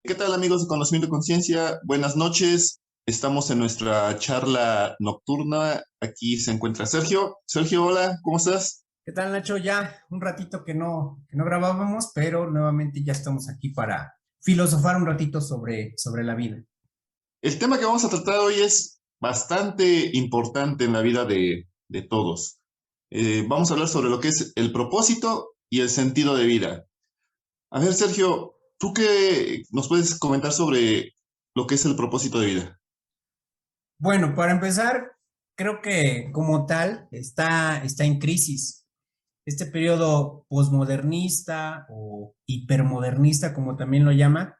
¿Qué tal amigos de Conocimiento y Conciencia? Buenas noches. Estamos en nuestra charla nocturna. Aquí se encuentra Sergio. Sergio, hola, ¿cómo estás? ¿Qué tal, Nacho? Ya un ratito que no grabábamos, pero nuevamente ya estamos aquí para filosofar un ratito sobre la vida. El tema que vamos a tratar hoy es bastante importante en la vida de todos. Vamos a hablar sobre lo que es el propósito y el sentido de vida. A ver, Sergio, ¿tú qué nos puedes comentar sobre lo que es el propósito de vida? Bueno, para empezar, creo que como tal está en crisis. Este periodo posmodernista o hipermodernista, como también lo llama,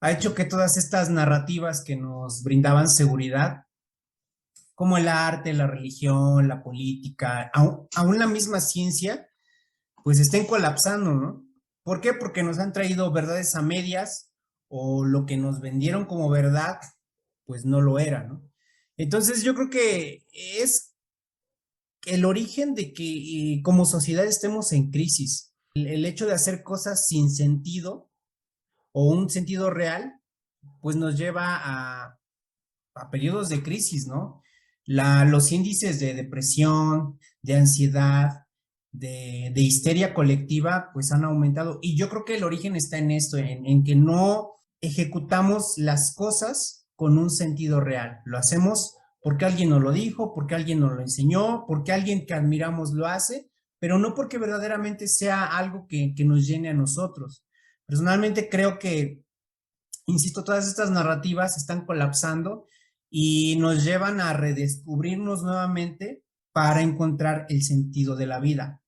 ha hecho que todas estas narrativas que nos brindaban seguridad, como el arte, la religión, la política, aún la misma ciencia, pues estén colapsando, ¿no? ¿Por qué? Porque nos han traído verdades a medias o lo que nos vendieron como verdad, pues no lo era, ¿no? Entonces yo creo que es el origen de que como sociedad estemos en crisis. El hecho de hacer cosas sin sentido o un sentido real, pues nos lleva a periodos de crisis, ¿no? Los índices de depresión, de ansiedad, de histeria colectiva, pues han aumentado. Y yo creo que el origen está en esto, en que no ejecutamos las cosas con un sentido real. Lo hacemos porque alguien nos lo dijo, porque alguien nos lo enseñó, porque alguien que admiramos lo hace, pero no porque verdaderamente sea algo que nos llene a nosotros. Personalmente creo que, insisto, todas estas narrativas están colapsando y nos llevan a redescubrirnos nuevamente para encontrar el sentido de la vida,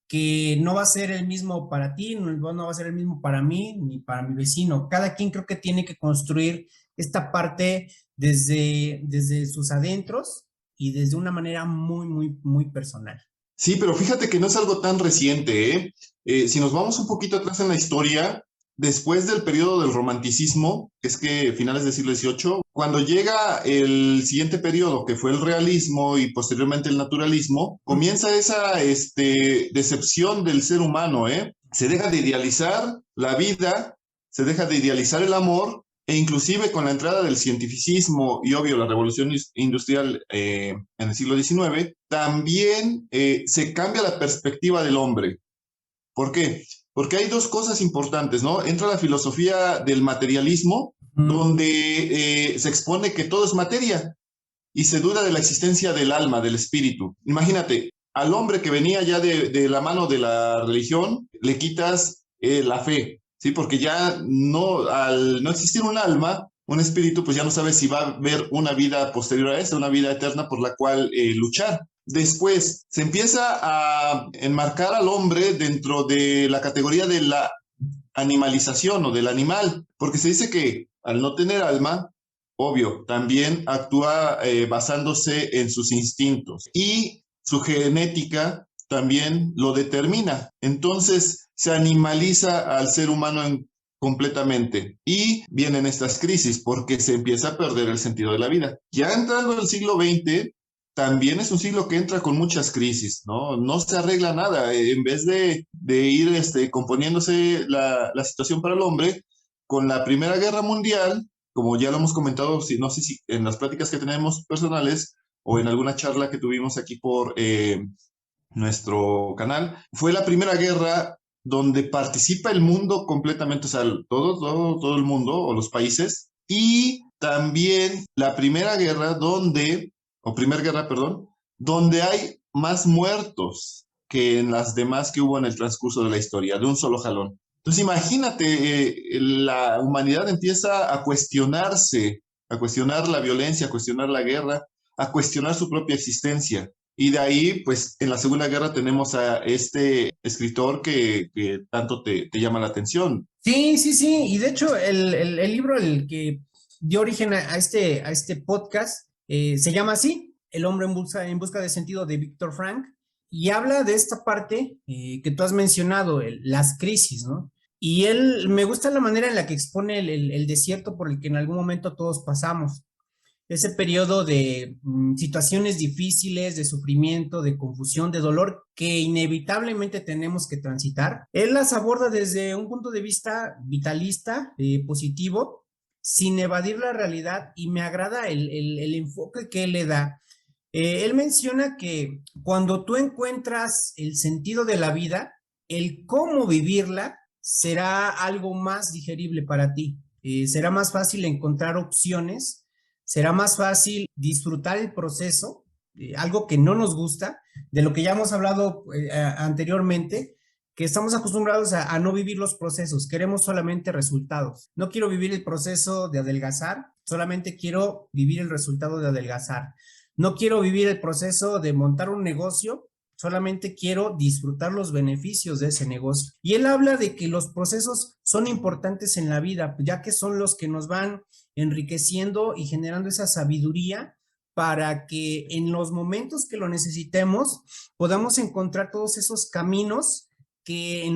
que no va a ser el mismo para ti, no va a ser el mismo para mí, ni para mi vecino. Cada quien creo que tiene que construir esta parte desde sus adentros y desde una manera muy, muy, muy personal. Sí, pero fíjate que no es algo tan reciente, ¿eh? Si nos vamos un poquito atrás en la historia, después del periodo del romanticismo, que es que finales del siglo XVIII, cuando llega el siguiente periodo, que fue el realismo y posteriormente el naturalismo, comienza esa decepción del ser humano, ¿eh? Se deja de idealizar la vida, se deja de idealizar el amor, e inclusive con la entrada del cientificismo y obvio la revolución industrial en el siglo XIX, también se cambia la perspectiva del hombre. ¿Por qué? Porque hay dos cosas importantes, ¿no? Entra la filosofía del materialismo, Mm. donde se expone que todo es materia y se duda de la existencia del alma, del espíritu. Imagínate, al hombre que venía ya de la mano de la religión, le quitas la fe, ¿sí? Porque ya no, al no existir un alma, un espíritu, pues ya no sabes si va a haber una vida posterior a esta, una vida eterna por la cual luchar. Después se empieza a enmarcar al hombre dentro de la categoría de la animalización o del animal, porque se dice que al no tener alma, obvio, también actúa basándose en sus instintos y su genética también lo determina. Entonces se animaliza al ser humano completamente y vienen estas crisis porque se empieza a perder el sentido de la vida. Ya entrando el siglo XX, también es un siglo que entra con muchas crisis, ¿no? No se arregla nada. En vez de ir componiéndose la situación para el hombre, con la Primera Guerra Mundial, como ya lo hemos comentado, si, no sé si en las pláticas que tenemos personales o en alguna charla que tuvimos aquí por nuestro canal, fue la Primera Guerra donde participa el mundo completamente, o sea, todo el mundo o los países, y también la Primera Guerra donde o Primera Guerra, perdón, donde hay más muertos que en las demás que hubo en el transcurso de la historia, de un solo jalón. Entonces imagínate, la humanidad empieza a cuestionarse, a cuestionar la violencia, a cuestionar la guerra, a cuestionar su propia existencia. Y de ahí, pues, en la Segunda Guerra tenemos a este escritor que tanto te llama la atención. Sí, sí, sí. Y de hecho, el libro el que dio origen a este podcast se llama así, El hombre en busca de sentido de Víctor Frank, y habla de esta parte que tú has mencionado, las crisis, ¿no? Y él, me gusta la manera en la que expone el desierto por el que en algún momento todos pasamos. ese periodo de situaciones difíciles, de sufrimiento, de confusión, de dolor que inevitablemente tenemos que transitar. Él las aborda desde un punto de vista vitalista, positivo, sin evadir la realidad, y me agrada el enfoque que él le da. Él menciona que cuando tú encuentras el sentido de la vida, el cómo vivirla será algo más digerible para ti. Será más fácil encontrar opciones, será más fácil disfrutar el proceso, algo que no nos gusta, de lo que ya hemos hablado anteriormente, que estamos acostumbrados a no vivir los procesos, queremos solamente resultados. No quiero vivir el proceso de adelgazar, solamente quiero vivir el resultado de adelgazar. No quiero vivir el proceso de montar un negocio, solamente quiero disfrutar los beneficios de ese negocio. Y él habla de que los procesos son importantes en la vida, ya que son los que nos van enriqueciendo y generando esa sabiduría para que en los momentos que lo necesitemos podamos encontrar todos esos caminos que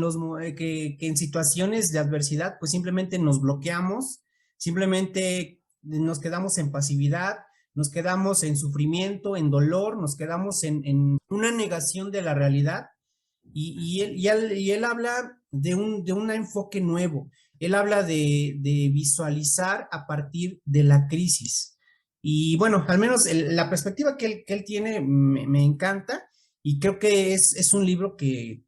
que en situaciones de adversidad pues simplemente nos bloqueamos, simplemente nos quedamos en pasividad, nos quedamos en sufrimiento, en dolor, nos quedamos en una negación de la realidad, y él habla de un enfoque nuevo. Él habla de visualizar a partir de la crisis. Y bueno, al menos la perspectiva que él tiene me encanta, y creo que es un libro que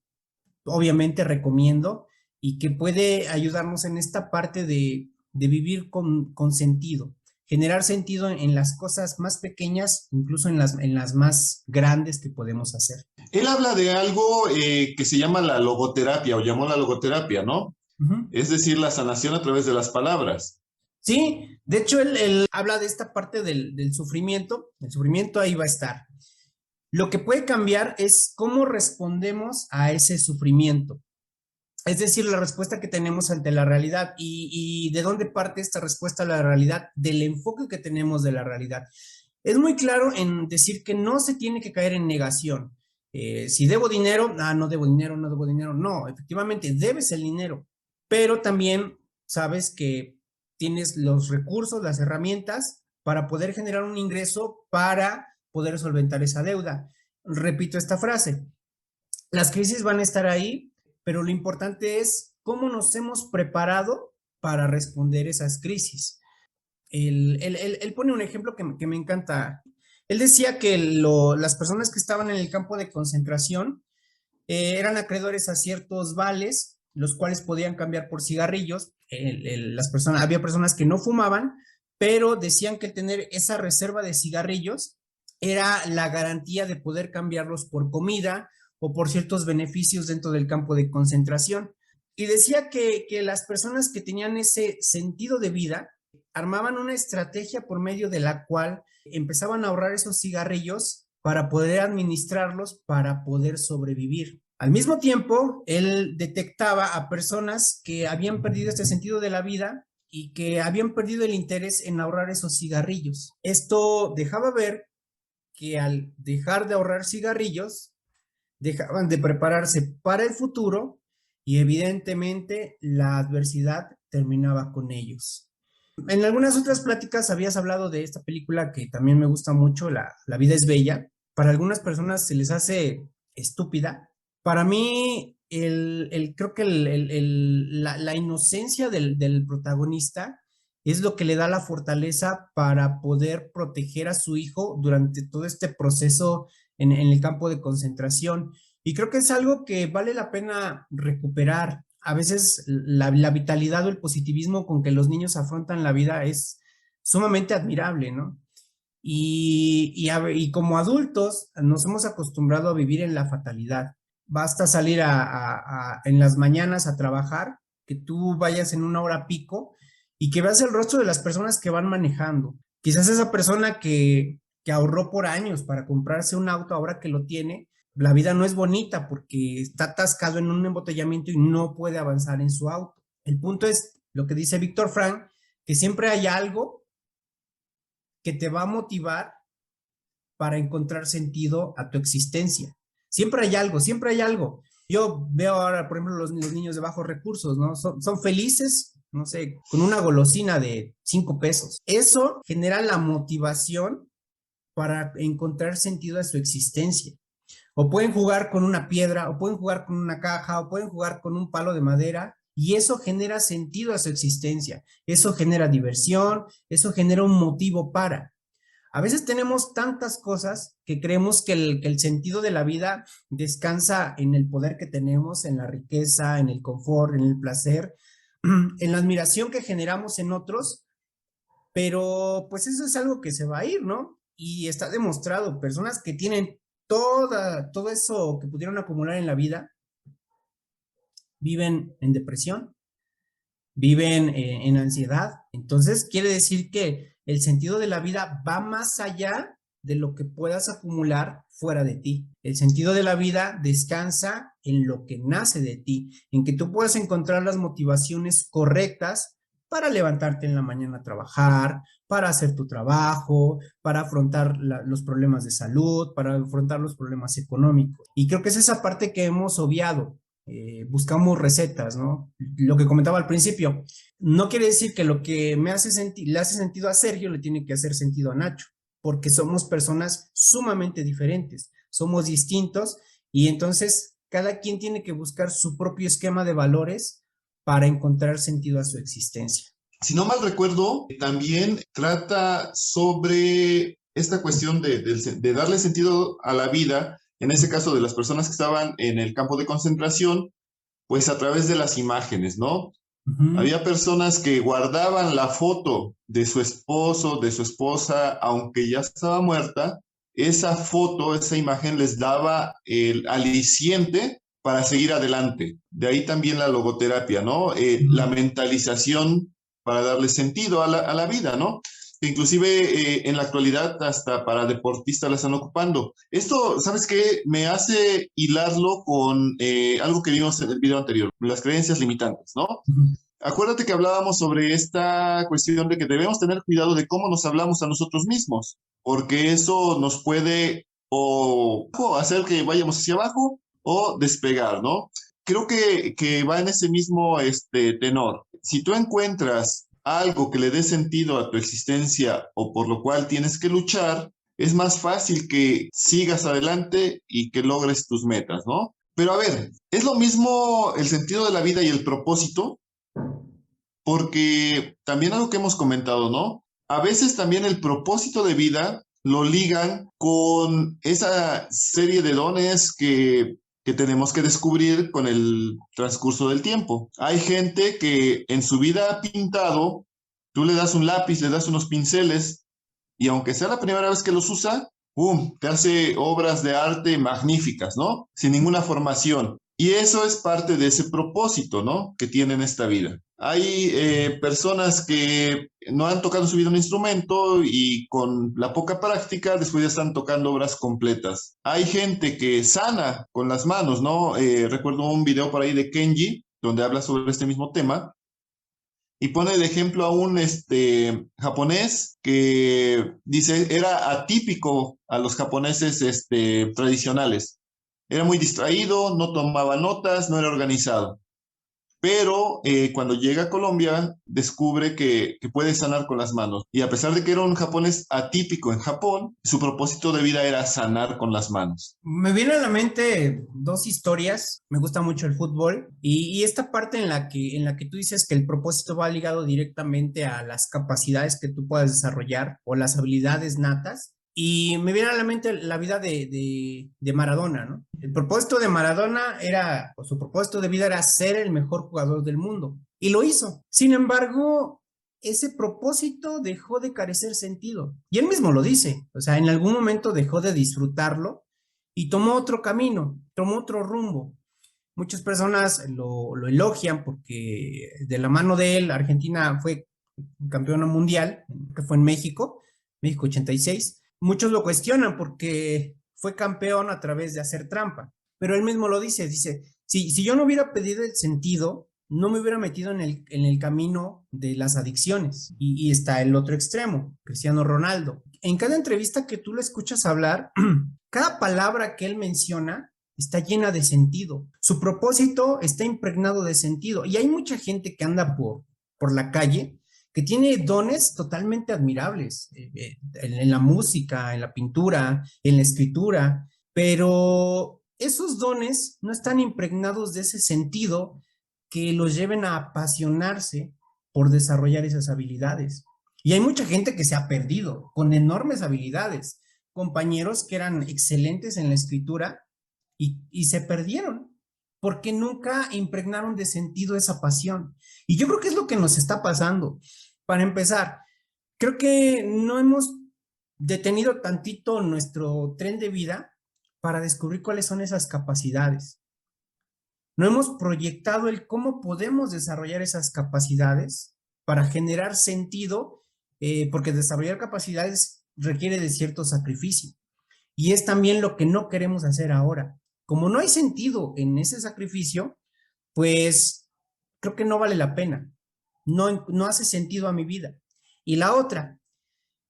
obviamente recomiendo y que puede ayudarnos en esta parte de vivir con sentido, generar sentido en las cosas más pequeñas, incluso en las más grandes que podemos hacer. Él habla de algo que se llama la logoterapia o llamó la logoterapia, ¿no? Es decir, la sanación a través de las palabras. Sí, de hecho él habla de esta parte del sufrimiento. El sufrimiento ahí va a estar. Lo que puede cambiar es cómo respondemos a ese sufrimiento. Es decir, la respuesta que tenemos ante la realidad. Y de dónde parte esta respuesta a la realidad, del enfoque que tenemos de la realidad. Es muy claro en decir que no se tiene que caer en negación. Si debo dinero, no debo dinero, no debo dinero. No, efectivamente, debes el dinero, pero también sabes que tienes los recursos, las herramientas para poder generar un ingreso para poder solventar esa deuda. Repito esta frase: las crisis van a estar ahí, pero lo importante es cómo nos hemos preparado para responder esas crisis. Él pone un ejemplo que me encanta. Él decía que las personas que estaban en el campo de concentración eran acreedores a ciertos vales, los cuales podían cambiar por cigarrillos. Había personas que no fumaban, pero decían que tener esa reserva de cigarrillos era la garantía de poder cambiarlos por comida o por ciertos beneficios dentro del campo de concentración. Y decía que las personas que tenían ese sentido de vida armaban una estrategia por medio de la cual empezaban a ahorrar esos cigarrillos para poder administrarlos, para poder sobrevivir. Al mismo tiempo, él detectaba a personas que habían perdido este sentido de la vida y que habían perdido el interés en ahorrar esos cigarrillos. Esto dejaba ver que al dejar de ahorrar cigarrillos, dejaban de prepararse para el futuro, y evidentemente la adversidad terminaba con ellos. En algunas otras pláticas habías hablado de esta película que también me gusta mucho, La vida es bella. Para algunas personas se les hace estúpida. Para mí, creo que la inocencia del protagonista es lo que le da la fortaleza para poder proteger a su hijo durante todo este proceso en el campo de concentración. Y creo que es algo que vale la pena recuperar. A veces la vitalidad o el positivismo con que los niños afrontan la vida es sumamente admirable, ¿no? Y como adultos nos hemos acostumbrado a vivir en la fatalidad. Basta salir en las mañanas a trabajar, que tú vayas en una hora pico y que veas el rostro de las personas que van manejando. Quizás esa persona que ahorró por años para comprarse un auto, ahora que lo tiene, la vida no es bonita porque está atascado en un embotellamiento y no puede avanzar en su auto. El punto es lo que dice Víctor Frank, que siempre hay algo que te va a motivar para encontrar sentido a tu existencia. Siempre hay algo, siempre hay algo. Yo veo ahora, por ejemplo, los niños de bajos recursos, ¿no? Son felices no sé, con una golosina de 5 pesos. Eso genera la motivación para encontrar sentido a su existencia. O pueden jugar con una piedra, o pueden jugar con una caja, o pueden jugar con un palo de madera, y eso genera sentido a su existencia. Eso genera diversión, eso genera un motivo para. A veces tenemos tantas cosas que creemos que el sentido de la vida descansa en el poder que tenemos, en la riqueza, en el confort, en el placer, en la admiración que generamos en otros, pero pues eso es algo que se va a ir, ¿no? Y está demostrado, personas que tienen todo eso que pudieron acumular en la vida, viven en depresión, viven en ansiedad. Entonces, quiere decir que el sentido de la vida va más allá de lo que puedas acumular fuera de ti. El sentido de la vida descansa en lo que nace de ti, en que tú puedas encontrar las motivaciones correctas para levantarte en la mañana a trabajar, para hacer tu trabajo, para afrontar los problemas de salud, para afrontar los problemas económicos. Y creo que es esa parte que hemos obviado. Buscamos recetas, ¿no? Lo que comentaba al principio, no quiere decir que lo que me hace le hace sentido a Sergio le tiene que hacer sentido a Nacho, porque somos personas sumamente diferentes, somos distintos y entonces cada quien tiene que buscar su propio esquema de valores para encontrar sentido a su existencia. Si no mal recuerdo, también trata sobre esta cuestión de darle sentido a la vida, en ese caso de las personas que estaban en el campo de concentración, pues a través de las imágenes, ¿no? Había personas que guardaban la foto de su esposo, de su esposa, aunque ya estaba muerta. Esa foto, esa imagen les daba el aliciente para seguir adelante. De ahí también la logoterapia, ¿no? La mentalización para darle sentido a la vida, ¿no? Inclusive en la actualidad hasta para deportistas la están ocupando. Esto, ¿sabes qué? Me hace hilarlo con algo que vimos en el video anterior, las creencias limitantes, ¿no? Acuérdate que hablábamos sobre esta cuestión de que debemos tener cuidado de cómo nos hablamos a nosotros mismos, porque eso nos puede o hacer que vayamos hacia abajo o despegar, ¿no? Creo que va en ese mismo tenor. Si tú encuentras algo que le dé sentido a tu existencia o por lo cual tienes que luchar, es más fácil que sigas adelante y que logres tus metas, ¿no? Pero a ver, ¿es lo mismo el sentido de la vida y el propósito? Porque también algo que hemos comentado, ¿no? A veces también el propósito de vida lo ligan con esa serie de dones que tenemos que descubrir con el transcurso del tiempo. Hay gente que en su vida ha pintado, tú le das un lápiz, le das unos pinceles, y aunque sea la primera vez que los usa, ¡pum!, te hace obras de arte magníficas, ¿no? Sin ninguna formación. Y eso es parte de ese propósito, ¿no? Que tienen esta vida. Hay personas que no han tocado en su vida un instrumento y con la poca práctica después ya están tocando obras completas. Hay gente que sana con las manos, ¿no? Recuerdo un video por ahí de Kenji donde habla sobre este mismo tema y pone de ejemplo a un japonés que dice era atípico a los japoneses tradicionales. Era muy distraído, no tomaba notas, no era organizado. Pero cuando llega a Colombia, descubre que puede sanar con las manos. Y a pesar de que era un japonés atípico en Japón, su propósito de vida era sanar con las manos. Me vienen a la mente dos historias. Me gusta mucho el fútbol y esta parte en la que tú dices que el propósito va ligado directamente a las capacidades que tú puedas desarrollar o las habilidades natas. Y me viene a la mente la vida de Maradona, ¿no? El propósito de Maradona era, o su propósito de vida era ser el mejor jugador del mundo. Y lo hizo. Sin embargo, ese propósito dejó de carecer sentido. Y él mismo lo dice. O sea, en algún momento dejó de disfrutarlo y tomó otro camino, tomó otro rumbo. Muchas personas lo elogian porque de la mano de él, Argentina fue campeona mundial, que fue en México, México 86. Muchos lo cuestionan porque fue campeón a través de hacer trampa, pero él mismo lo dice, si yo no hubiera pedido el sentido, no me hubiera metido en el camino de las adicciones. Y está el otro extremo, Cristiano Ronaldo. En cada entrevista que tú lo escuchas hablar, cada palabra que él menciona está llena de sentido. Su propósito está impregnado de sentido. Y hay mucha gente que anda por la calle que tiene dones totalmente admirables en la música, en la pintura, en la escritura, pero esos dones no están impregnados de ese sentido que los lleven a apasionarse por desarrollar esas habilidades. Y hay mucha gente que se ha perdido con enormes habilidades, compañeros que eran excelentes en la escritura y se perdieron porque nunca impregnaron de sentido esa pasión. Y yo creo que es lo que nos está pasando. Para empezar, creo que no hemos detenido tantito nuestro tren de vida para descubrir cuáles son esas capacidades. No hemos proyectado el cómo podemos desarrollar esas capacidades para generar sentido, porque desarrollar capacidades requiere de cierto sacrificio. Y es también lo que no queremos hacer ahora. Como no hay sentido en ese sacrificio, pues creo que no vale la pena. No hace sentido a mi vida. Y la otra,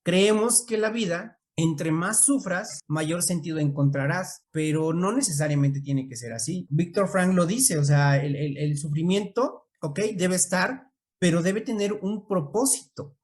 creemos que la vida, entre más sufras, mayor sentido encontrarás, pero no necesariamente tiene que ser así. Víctor Frank lo dice, o sea, el sufrimiento, ok, debe estar, pero debe tener un propósito.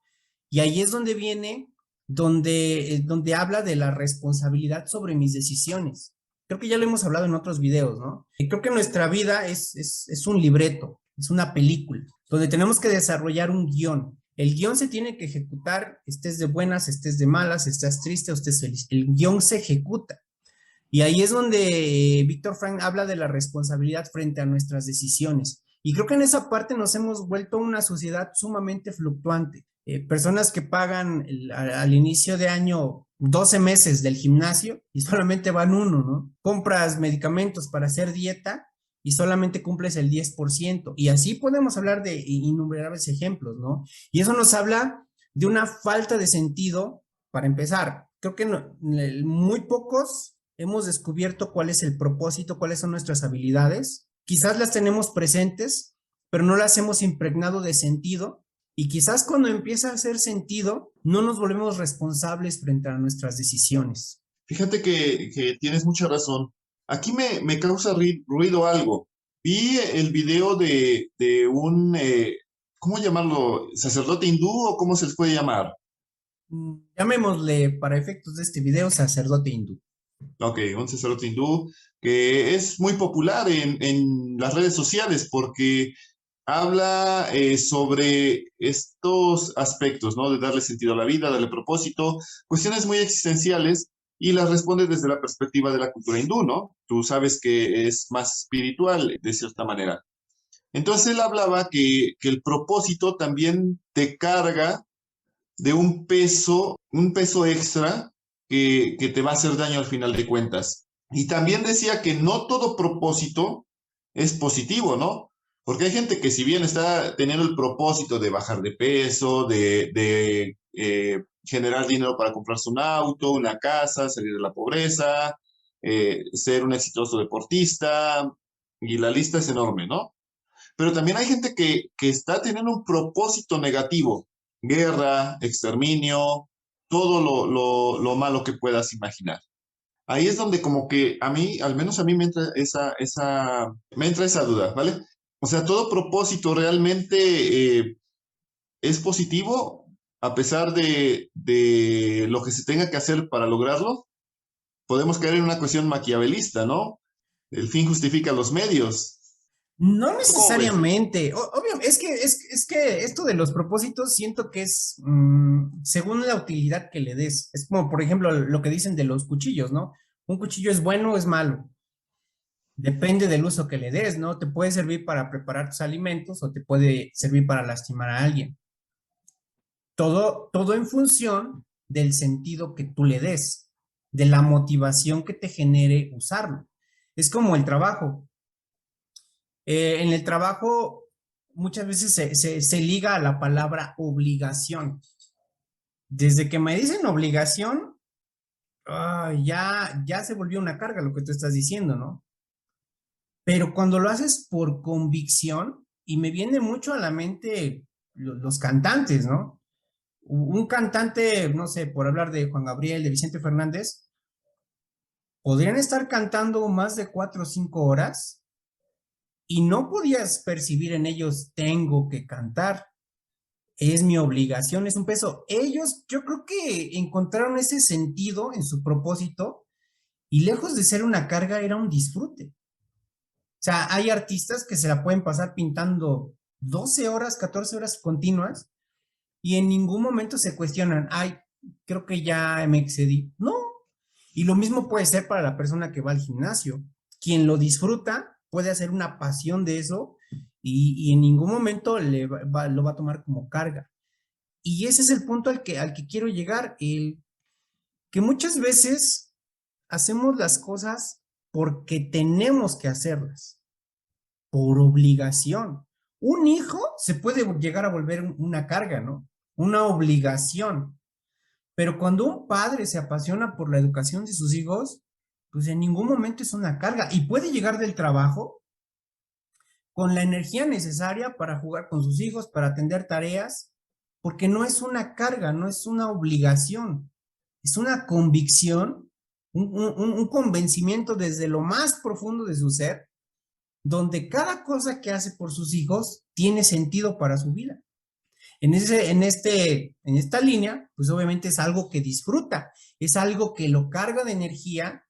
Y ahí es donde viene, donde habla de la responsabilidad sobre mis decisiones. Creo que ya lo hemos hablado en otros videos, ¿no? Y creo que nuestra vida es un libreto, es una película, donde tenemos que desarrollar un guión. El guión se tiene que ejecutar, estés de buenas, estés de malas, estés triste o estés feliz. El guión se ejecuta. Y ahí es donde Víctor Frank habla de la responsabilidad frente a nuestras decisiones. Y creo que en esa parte nos hemos vuelto una sociedad sumamente fluctuante. Personas que pagan al inicio de año 12 meses del gimnasio y solamente van uno, ¿no? Compras medicamentos para hacer dieta y solamente cumples el 10%. Y así podemos hablar de innumerables ejemplos, ¿no? Y eso nos habla de una falta de sentido para empezar. Creo que muy pocos hemos descubierto cuál es el propósito, cuáles son nuestras habilidades. Quizás las tenemos presentes, pero no las hemos impregnado de sentido. Y quizás cuando empieza a hacer sentido, no nos volvemos responsables frente a nuestras decisiones. Fíjate que tienes mucha razón. Aquí me causa ruido algo. Vi el video de un, ¿cómo llamarlo? ¿Sacerdote hindú o cómo se les puede llamar? Llamémosle para efectos de este video sacerdote hindú. Ok, un sacerdote hindú que es muy popular en las redes sociales porque habla sobre estos aspectos, ¿no? De darle sentido a la vida, darle propósito, cuestiones muy existenciales y las responde desde la perspectiva de la cultura hindú, ¿no? Tú sabes que es más espiritual de cierta manera. Entonces él hablaba que el propósito también te carga de un peso extra que te va a hacer daño al final de cuentas. Y también decía que no todo propósito es positivo, ¿no? Porque hay gente que si bien está teniendo el propósito de bajar de peso, de generar dinero para comprarse un auto, una casa, salir de la pobreza, ser un exitoso deportista, y la lista es enorme, ¿no? Pero también hay gente que está teniendo un propósito negativo, guerra, exterminio, todo lo malo que puedas imaginar. Ahí es donde como que a mí, al menos a mí me entra me entra esa duda, ¿vale? O sea, todo propósito realmente es positivo a pesar de lo que se tenga que hacer para lograrlo. Podemos caer en una cuestión maquiavelista, ¿no? El fin justifica los medios. No ¿Tú cómo ves? necesariamente. Obvio, es que esto de los propósitos siento que es según la utilidad que le des. Es como, por ejemplo, lo que dicen de los cuchillos, ¿no? Un cuchillo es bueno o es malo. Depende del uso que le des, ¿no? Te puede servir para preparar tus alimentos o te puede servir para lastimar a alguien. Todo en función del sentido que tú le des, de la motivación que te genere usarlo. Es como el trabajo. En el trabajo muchas veces se liga a la palabra obligación. Desde que me dicen obligación, ya se volvió una carga lo que tú estás diciendo, ¿no? Pero cuando lo haces por convicción, y me viene mucho a la mente los cantantes, ¿no? Un cantante, no sé, por hablar de Juan Gabriel, de Vicente Fernández, podrían estar cantando más de 4 o 5 horas y no podías percibir en ellos tengo que cantar. es mi obligación, es un peso. Ellos, yo creo que encontraron ese sentido en su propósito y lejos de ser una carga, era un disfrute. O sea, hay artistas que se la pueden pasar pintando 12 horas, 14 horas continuas y en ningún momento se cuestionan, ay, creo que ya me excedí. No. Y lo mismo puede ser para la persona que va al gimnasio. Quien lo disfruta puede hacer una pasión de eso y en ningún momento lo va a tomar como carga. Y ese es el punto al que quiero llegar, el que muchas veces hacemos las cosas porque tenemos que hacerlas, por obligación. Un hijo se puede llegar a volver una carga, ¿no? Una obligación. Pero cuando un padre se apasiona por la educación de sus hijos, pues en ningún momento es una carga y puede llegar del trabajo con la energía necesaria para jugar con sus hijos, para atender tareas, porque no es una carga, no es una obligación, es una convicción, un convencimiento desde lo más profundo de su ser, donde cada cosa que hace por sus hijos tiene sentido para su vida. En esta línea, pues obviamente es algo que disfruta, es algo que lo carga de energía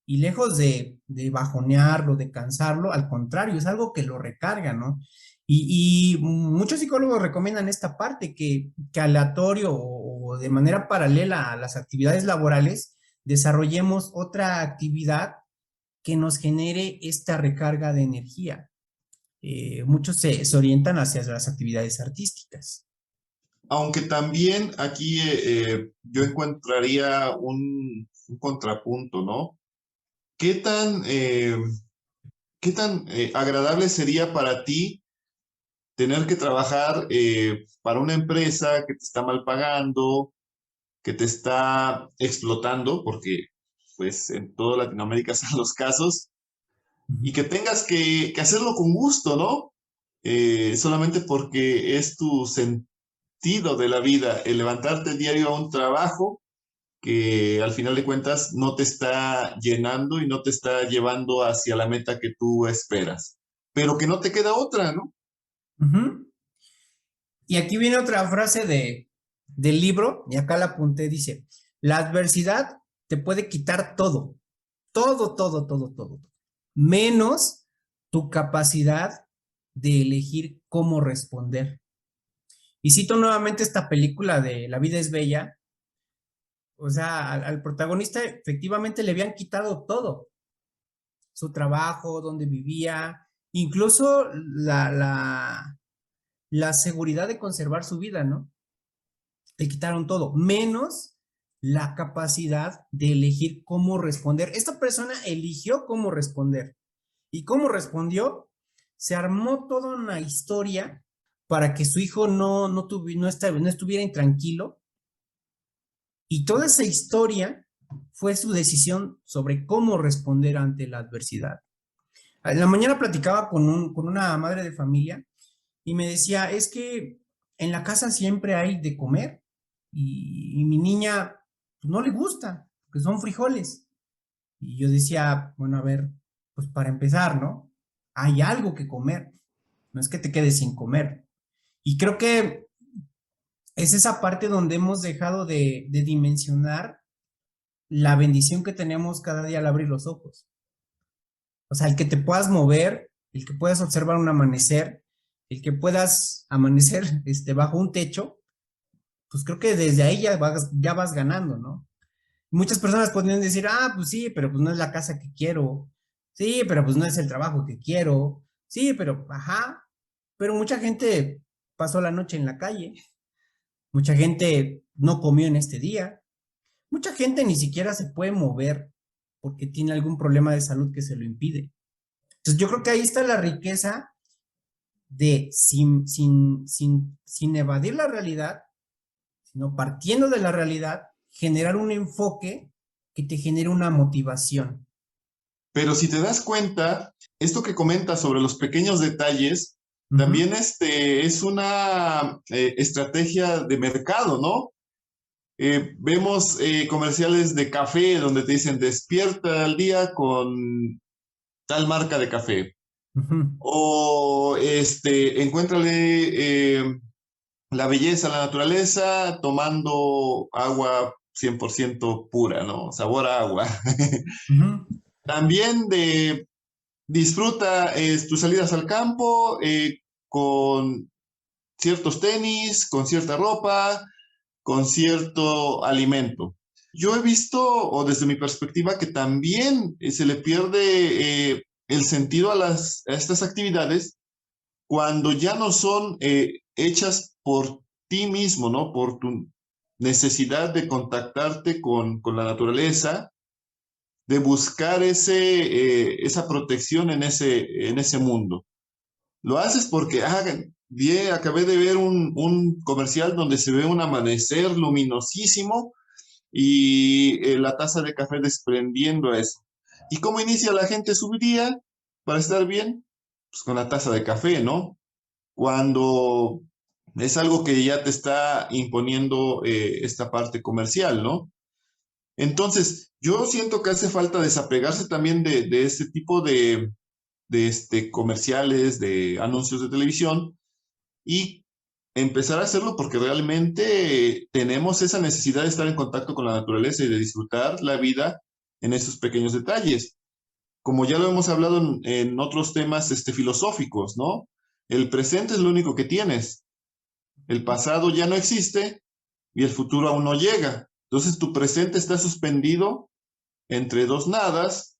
y lejos de bajonearlo, de cansarlo, al contrario, es algo que lo recarga, ¿no? Y muchos psicólogos recomiendan esta parte, que aleatorio o de manera paralela a las actividades laborales, desarrollemos otra actividad que nos genere esta recarga de energía. Muchos se orientan hacia las actividades artísticas. Aunque también aquí yo encontraría un contrapunto, ¿no? ¿Qué tan, agradable sería para ti tener que trabajar para una empresa que te está mal pagando, que te está explotando, porque pues en toda Latinoamérica son los casos, y que tengas que hacerlo con gusto, ¿no? Solamente porque es tu sentido de la vida, el levantarte diario a un trabajo que al final de cuentas no te está llenando y no te está llevando hacia la meta que tú esperas, pero que no te queda otra, ¿no? Ujú. Y aquí viene otra frase del libro, y acá la apunté, dice, la adversidad te puede quitar todo, todo, todo, todo, todo, menos tu capacidad de elegir cómo responder. Y cito nuevamente esta película de La vida es bella, o sea, al protagonista efectivamente le habían quitado todo, su trabajo, donde vivía, incluso la seguridad de conservar su vida, ¿no? Le quitaron todo, menos la capacidad de elegir cómo responder. Esta persona eligió cómo responder. ¿Y cómo respondió? Se armó toda una historia para que su hijo no estuviera intranquilo. Y toda esa historia fue su decisión sobre cómo responder ante la adversidad. En la mañana platicaba con una madre de familia y me decía, es que en la casa siempre hay de comer y mi niña pues, no le gusta, porque son frijoles. Y yo decía, bueno, a ver, pues para empezar, ¿no? Hay algo que comer, no es que te quedes sin comer. Y creo que es esa parte donde hemos dejado de dimensionar la bendición que tenemos cada día al abrir los ojos. O sea, el que te puedas mover, el que puedas observar un amanecer, el que puedas amanecer bajo un techo, pues creo que desde ahí ya vas ganando, ¿no? Muchas personas podrían decir, ah, pues sí, pero pues no es la casa que quiero, sí, pero pues no es el trabajo que quiero, sí, pero, ajá, pero mucha gente pasó la noche en la calle, mucha gente no comió en este día, mucha gente ni siquiera se puede mover porque tiene algún problema de salud que se lo impide. Entonces yo creo que ahí está la riqueza de sin evadir la realidad, sino partiendo de la realidad, generar un enfoque que te genere una motivación. Pero si te das cuenta, esto que comentas sobre los pequeños detalles, también es una estrategia de mercado, ¿no? Vemos comerciales de café donde te dicen despierta al día con tal marca de café. O encuéntrale la belleza, la naturaleza, tomando agua 100% pura, ¿no? Sabor a agua. Ujú, También disfruta tus salidas al campo con ciertos tenis, con cierta ropa, con cierto alimento. Yo he visto, o desde mi perspectiva, que también se le pierde el sentido a a estas actividades cuando ya no son hechas por ti mismo, ¿no? Por tu necesidad de contactarte con la naturaleza, de buscar esa protección en ese mundo. Lo haces porque, acabé de ver un comercial donde se ve un amanecer luminosísimo y la taza de café desprendiendo eso. ¿Y cómo inicia la gente su día para estar bien? Pues con la taza de café, ¿no? Cuando es algo que ya te está imponiendo esta parte comercial, ¿no? Entonces, yo siento que hace falta desapegarse también de este tipo de comerciales, de anuncios de televisión y empezar a hacerlo porque realmente tenemos esa necesidad de estar en contacto con la naturaleza y de disfrutar la vida en esos pequeños detalles. Como ya lo hemos hablado en otros temas filosóficos, ¿no? El presente es lo único que tienes. El pasado ya no existe y el futuro aún no llega. Entonces tu presente está suspendido entre dos nadas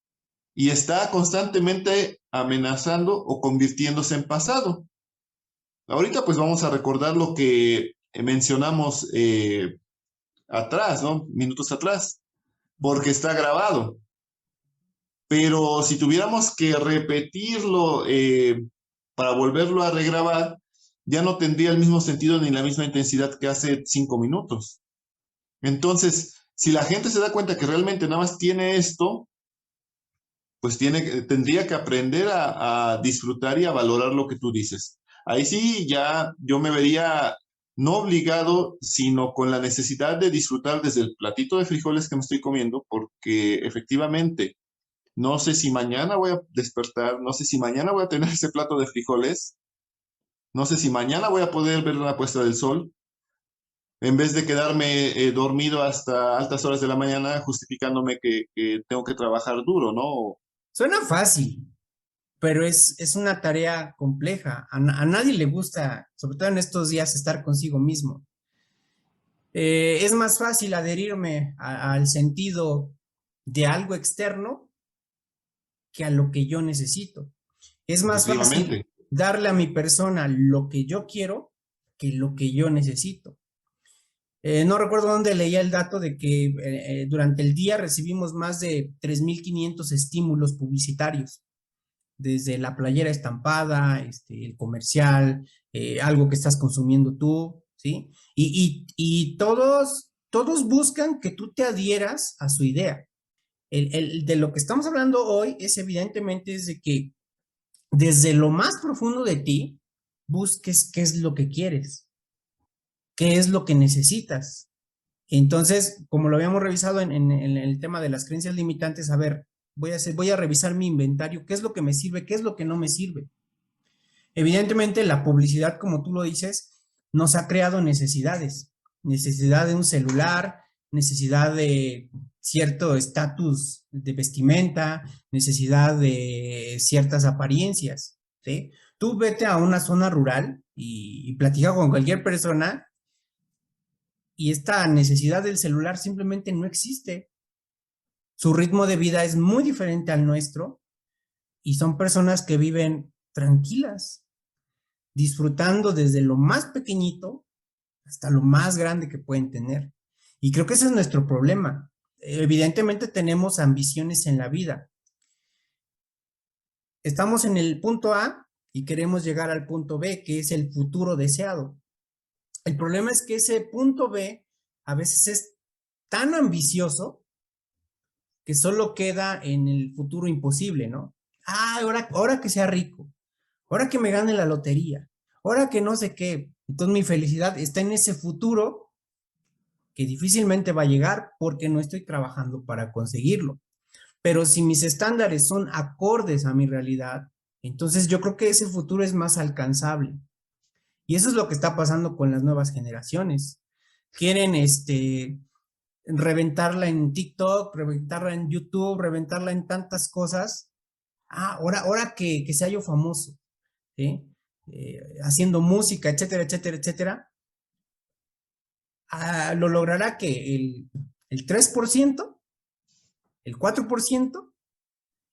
y está constantemente amenazando o convirtiéndose en pasado. Ahorita pues vamos a recordar lo que mencionamos atrás, ¿no? Minutos atrás, porque está grabado. Pero si tuviéramos que repetirlo para volverlo a regrabar, ya no tendría el mismo sentido ni la misma intensidad que hace 5 minutos. Entonces, si la gente se da cuenta que realmente nada más tiene esto, pues tendría que aprender a disfrutar y a valorar lo que tú dices. Ahí sí, ya yo me vería no obligado, sino con la necesidad de disfrutar desde el platito de frijoles que me estoy comiendo, porque efectivamente, no sé si mañana voy a despertar, no sé si mañana voy a tener ese plato de frijoles, no sé si mañana voy a poder ver la puesta del sol, en vez de quedarme dormido hasta altas horas de la mañana justificándome que tengo que trabajar duro, ¿no? suena fácil, pero es una tarea compleja. A nadie le gusta, sobre todo en estos días, estar consigo mismo. Es más fácil adherirme al sentido de algo externo que a lo que yo necesito. Es más fácil Efectivamente. darle a mi persona lo que yo quiero que lo que yo necesito. No recuerdo dónde leía el dato de que durante el día recibimos más de 3.500 estímulos publicitarios, desde la playera estampada, el comercial, algo que estás consumiendo tú, ¿sí? Y todos buscan que tú te adhieras a su idea. De lo que estamos hablando hoy es evidentemente es de que desde lo más profundo de ti busques qué es lo que quieres, qué es lo que necesitas. Entonces, como lo habíamos revisado en el tema de las creencias limitantes, a ver, voy a revisar mi inventario, qué es lo que me sirve, qué es lo que no me sirve. Evidentemente, la publicidad, como tú lo dices, nos ha creado necesidades, necesidad de un celular, necesidad de cierto estatus de vestimenta, necesidad de ciertas apariencias, ¿sí? Tú vete a una zona rural y platica con cualquier persona y esta necesidad del celular simplemente no existe. Su ritmo de vida es muy diferente al nuestro y son personas que viven tranquilas, disfrutando desde lo más pequeñito hasta lo más grande que pueden tener. Y creo que ese es nuestro problema. Evidentemente tenemos ambiciones en la vida. Estamos en el punto A y queremos llegar al punto B, que es el futuro deseado. El problema es que ese punto B a veces es tan ambicioso que solo queda en el futuro imposible, ¿no? Ahora que sea rico, ahora que me gane la lotería, ahora que no sé qué. Entonces mi felicidad está en ese futuro que difícilmente va a llegar porque no estoy trabajando para conseguirlo. Pero si mis estándares son acordes a mi realidad, entonces yo creo que ese futuro es más alcanzable. Y eso es lo que está pasando con las nuevas generaciones. Quieren reventarla en TikTok, reventarla en YouTube, reventarla en tantas cosas. Ahora que sea yo famoso, ¿sí? Haciendo música, etcétera, etcétera, etcétera, lo logrará que el 3%, el 4%,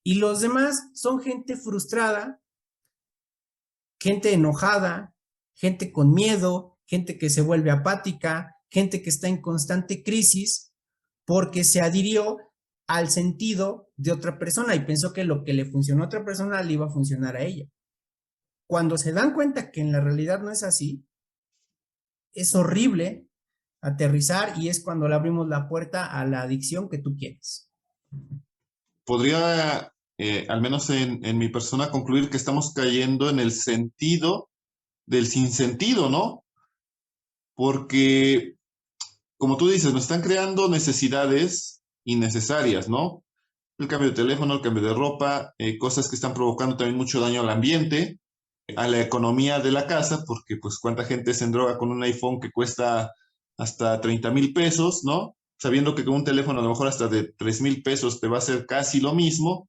y los demás son gente frustrada, gente enojada, gente con miedo, gente que se vuelve apática, gente que está en constante crisis porque se adhirió al sentido de otra persona y pensó que lo que le funcionó a otra persona le iba a funcionar a ella. Cuando se dan cuenta que en la realidad no es así, es horrible aterrizar y es cuando le abrimos la puerta a la adicción que tú quieres. Podría, al menos en mi persona, concluir que estamos cayendo en el sentido del sinsentido, ¿no? Porque, como tú dices, nos están creando necesidades innecesarias, ¿no? El cambio de teléfono, el cambio de ropa, cosas que están provocando también mucho daño al ambiente, a la economía de la casa, porque pues cuánta gente se endroga con un iPhone que cuesta hasta 30,000 pesos, ¿no? Sabiendo que con un teléfono a lo mejor hasta de 3,000 pesos te va a hacer casi lo mismo.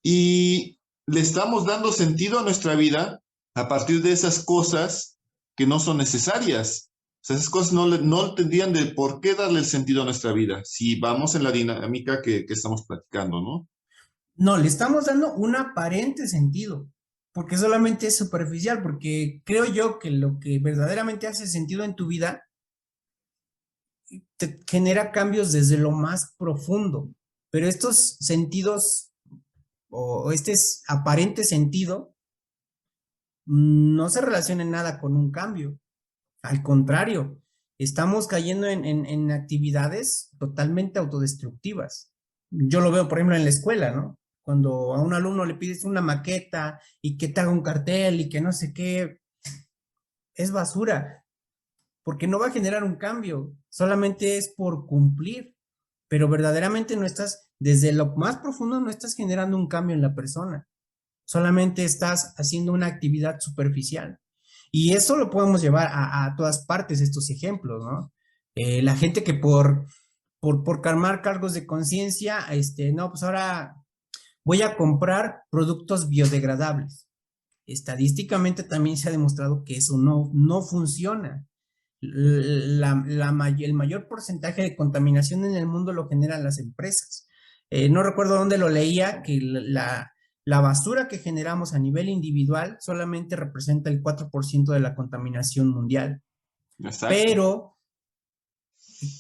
Y le estamos dando sentido a nuestra vida a partir de esas cosas que no son necesarias. O sea, esas cosas no tendrían de por qué darle el sentido a nuestra vida si vamos en la dinámica que estamos platicando, ¿no? No, le estamos dando un aparente sentido, porque solamente es superficial, porque creo yo que lo que verdaderamente hace sentido en tu vida te genera cambios desde lo más profundo, pero estos sentidos o este aparente sentido no se relaciona en nada con un cambio. Al contrario, estamos cayendo en actividades totalmente autodestructivas. Yo lo veo, por ejemplo, en la escuela, ¿no? Cuando a un alumno le pides una maqueta y que te haga un cartel y que no sé qué, es basura, porque no va a generar un cambio, solamente es por cumplir, pero verdaderamente no estás, desde lo más profundo, no estás generando un cambio en la persona, solamente estás haciendo una actividad superficial. Y eso lo podemos llevar a todas partes, estos ejemplos, ¿no? La gente que por calmar cargos de conciencia, no, pues ahora voy a comprar productos biodegradables. Estadísticamente también se ha demostrado que eso no funciona. El mayor porcentaje de contaminación en el mundo lo generan las empresas. No recuerdo dónde lo leía, que la basura que generamos a nivel individual solamente representa el 4% de la contaminación mundial. Exacto. Pero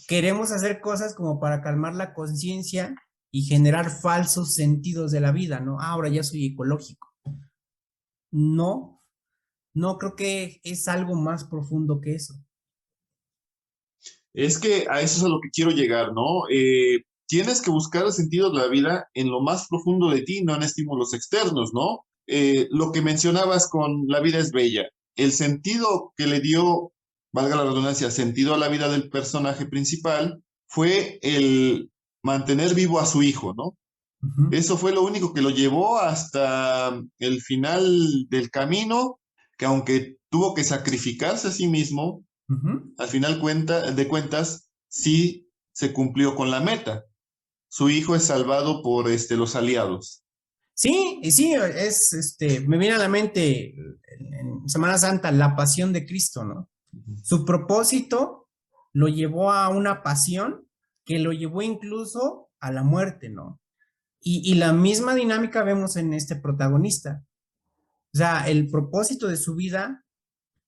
queremos hacer cosas como para calmar la conciencia y generar falsos sentidos de la vida, ¿no? Ahora ya soy ecológico. No, no creo que es algo más profundo que eso. Es que a eso es a lo que quiero llegar, ¿no? Tienes que buscar el sentido de la vida en lo más profundo de ti, no en estímulos externos, ¿no? Lo que mencionabas con la vida es bella. El sentido que le dio, valga la redundancia, sentido a la vida del personaje principal fue el mantener vivo a su hijo, ¿no? Ujú. Eso fue lo único que lo llevó hasta el final del camino, que aunque tuvo que sacrificarse a sí mismo, Ujú. al final de cuentas, sí se cumplió con la meta. Su hijo es salvado por los aliados. Sí, y sí, me viene a la mente en Semana Santa la pasión de Cristo, ¿no? Su propósito lo llevó a una pasión que lo llevó incluso a la muerte, ¿no? Y la misma dinámica vemos en este protagonista. O sea, el propósito de su vida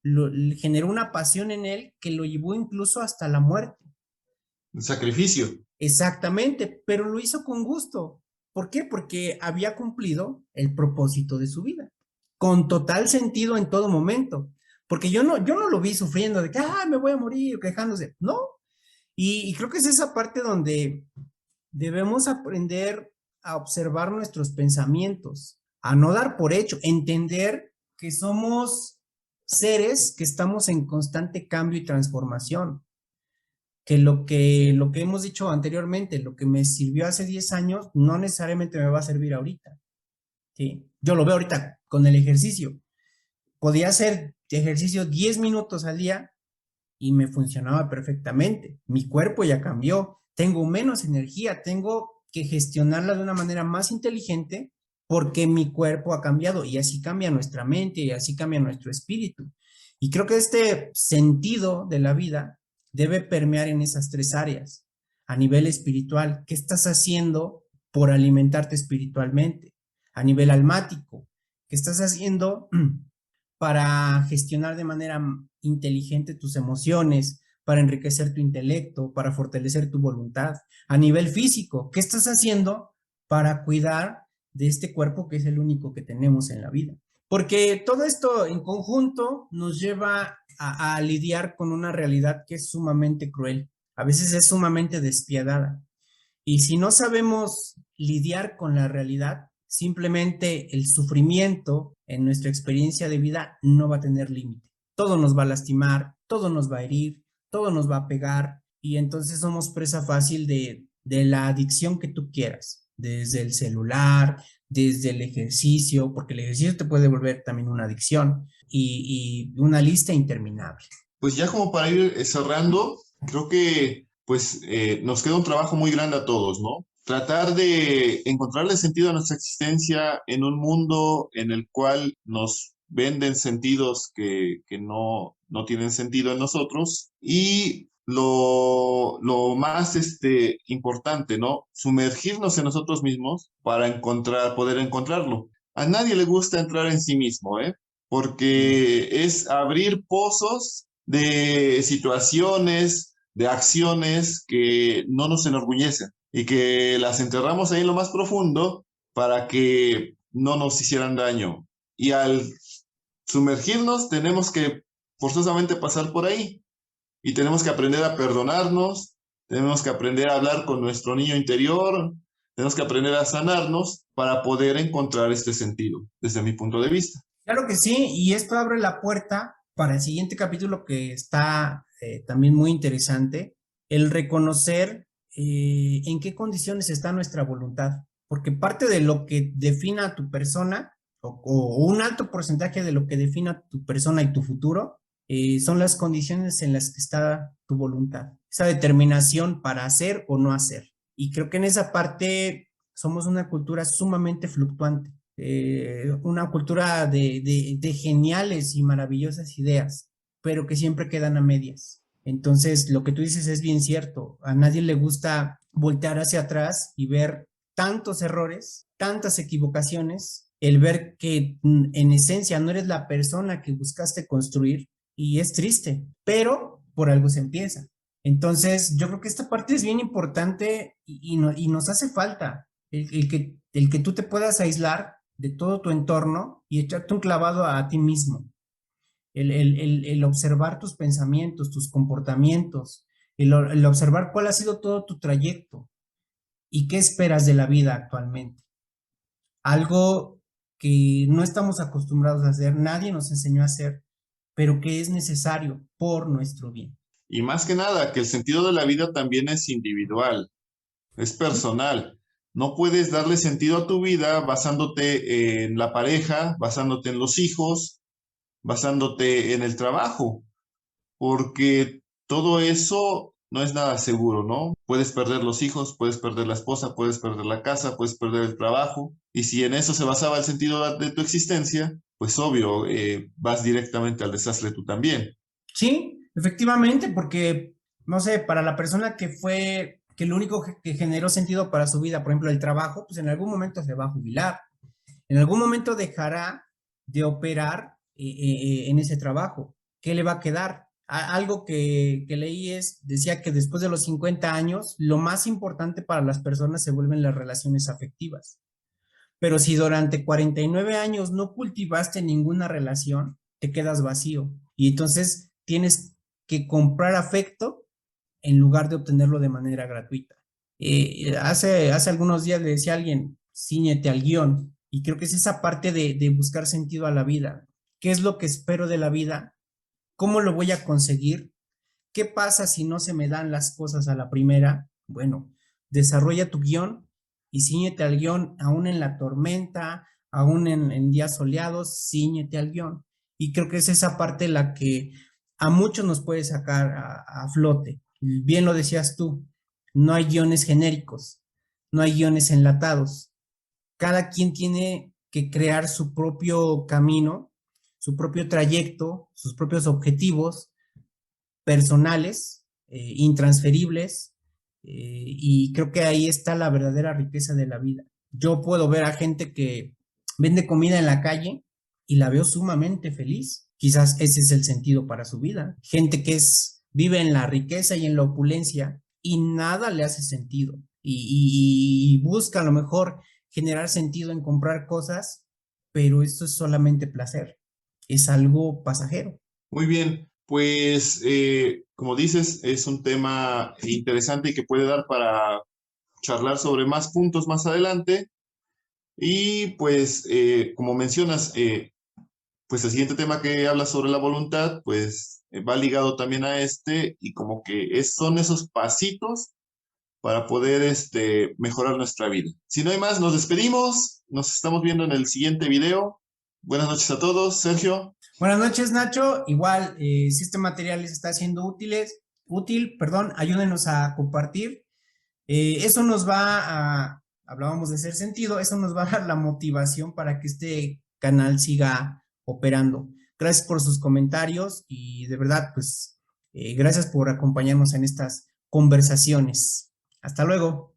le generó una pasión en él que lo llevó incluso hasta la muerte. El sacrificio. Exactamente, pero lo hizo con gusto. ¿Por qué? Porque había cumplido el propósito de su vida, con total sentido en todo momento. Porque yo no lo vi sufriendo de que, me voy a morir, quejándose. No. Y creo que es esa parte donde debemos aprender a observar nuestros pensamientos, a no dar por hecho, entender que somos seres que estamos en constante cambio y transformación, que lo que hemos dicho anteriormente, lo que me sirvió hace 10 años, no necesariamente me va a servir ahorita, ¿sí? Yo lo veo ahorita con el ejercicio. Podía ser ejercicio 10 minutos al día y me funcionaba perfectamente. Mi cuerpo ya cambió, tengo menos energía, tengo que gestionarla de una manera más inteligente porque mi cuerpo ha cambiado y así cambia nuestra mente y así cambia nuestro espíritu. Y creo que este sentido de la vida debe permear en esas tres áreas. A nivel espiritual, ¿qué estás haciendo por alimentarte espiritualmente? A nivel almático, ¿qué estás haciendo para gestionar de manera inteligente tus emociones, para enriquecer tu intelecto, para fortalecer tu voluntad? A nivel físico, ¿qué estás haciendo para cuidar de este cuerpo que es el único que tenemos en la vida? Porque todo esto en conjunto nos lleva a lidiar con una realidad que es sumamente cruel, a veces es sumamente despiadada. Y si no sabemos lidiar con la realidad, simplemente el sufrimiento en nuestra experiencia de vida no va a tener límite. Todo nos va a lastimar, todo nos va a herir, todo nos va a pegar y entonces somos presa fácil de la adicción que tú quieras, desde el celular, desde el ejercicio, porque el ejercicio te puede volver también una adicción y una lista interminable. Pues ya como para ir cerrando, creo que pues nos queda un trabajo muy grande a todos, ¿no? Tratar de encontrarle sentido a nuestra existencia en un mundo en el cual nos venden sentidos que no tienen sentido en nosotros y lo más importante, ¿no? Sumergirnos en nosotros mismos para poder encontrarlo. A nadie le gusta entrar en sí mismo, ¿eh? Porque es abrir pozos de situaciones, de acciones que no nos enorgullecen y que las enterramos ahí en lo más profundo para que no nos hicieran daño. Y al sumergirnos tenemos que forzosamente pasar por ahí y tenemos que aprender a perdonarnos, tenemos que aprender a hablar con nuestro niño interior, tenemos que aprender a sanarnos para poder encontrar este sentido, desde mi punto de vista. Claro que sí, y esto abre la puerta para el siguiente capítulo que está también muy interesante, el reconocer en qué condiciones está nuestra voluntad, porque parte de lo que defina a tu persona, o un alto porcentaje de lo que defina tu persona y tu futuro, son las condiciones en las que está tu voluntad, esa determinación para hacer o no hacer. Y creo que en esa parte somos una cultura sumamente fluctuante, una cultura de geniales y maravillosas ideas, pero que siempre quedan a medias. Entonces, lo que tú dices es bien cierto. A nadie le gusta voltear hacia atrás y ver tantos errores, tantas equivocaciones, el ver que en esencia no eres la persona que buscaste construir y es triste, pero por algo se empieza. Entonces, yo creo que esta parte es bien importante y nos hace falta el que tú te puedas aislar de todo tu entorno y echarte un clavado a ti mismo. El observar tus pensamientos, tus comportamientos, el observar cuál ha sido todo tu trayecto y qué esperas de la vida actualmente. Algo que no estamos acostumbrados a hacer, nadie nos enseñó a hacer, pero que es necesario por nuestro bien. Y más que nada, que el sentido de la vida también es individual, es personal. No puedes darle sentido a tu vida basándote en la pareja, basándote en los hijos, basándote en el trabajo, porque todo eso no es nada seguro, ¿no? Puedes perder los hijos, puedes perder la esposa, puedes perder la casa, puedes perder el trabajo, y si en eso se basaba el sentido de tu existencia, pues obvio, vas directamente al desastre tú también. Sí, efectivamente, porque, no sé, para la persona que lo único que generó sentido para su vida, por ejemplo, el trabajo, pues en algún momento se va a jubilar, en algún momento dejará de operar en ese trabajo. ¿Qué le va a quedar? Algo que leí decía que después de los 50 años, lo más importante para las personas se vuelven las relaciones afectivas. Pero si durante 49 años no cultivaste ninguna relación, te quedas vacío. Y entonces tienes que comprar afecto en lugar de obtenerlo de manera gratuita. Hace algunos días le decía a alguien, ciñete al guión. Y creo que es esa parte de buscar sentido a la vida. ¿Qué es lo que espero de la vida? ¿Cómo lo voy a conseguir? ¿Qué pasa si no se me dan las cosas a la primera? Bueno, desarrolla tu guión y ciñete al guión, aún en la tormenta, aún en días soleados, ciñete al guión. Y creo que es esa parte la que a muchos nos puede sacar a flote. Bien lo decías tú, no hay guiones genéricos, no hay guiones enlatados. Cada quien tiene que crear su propio camino, su propio trayecto, sus propios objetivos personales, intransferibles, y creo que ahí está la verdadera riqueza de la vida. Yo puedo ver a gente que vende comida en la calle y la veo sumamente feliz. Quizás ese es el sentido para su vida. Gente que vive en la riqueza y en la opulencia y nada le hace sentido. Y busca a lo mejor generar sentido en comprar cosas, pero esto es solamente placer. Es algo pasajero. Muy bien, pues como dices, es un tema interesante y que puede dar para charlar sobre más puntos más adelante. Y pues, como mencionas, pues el siguiente tema que habla sobre la voluntad, pues va ligado también a este y como que son esos pasitos para poder mejorar nuestra vida. Si no hay más, nos despedimos, nos estamos viendo en el siguiente video. Buenas noches a todos, Sergio. Buenas noches, Nacho. Igual, si este material les está siendo útil, perdón, ayúdenos a compartir. Eso nos va hablábamos de hacer sentido, eso nos va a dar la motivación para que este canal siga operando. Gracias por sus comentarios y de verdad, pues, gracias por acompañarnos en estas conversaciones. Hasta luego.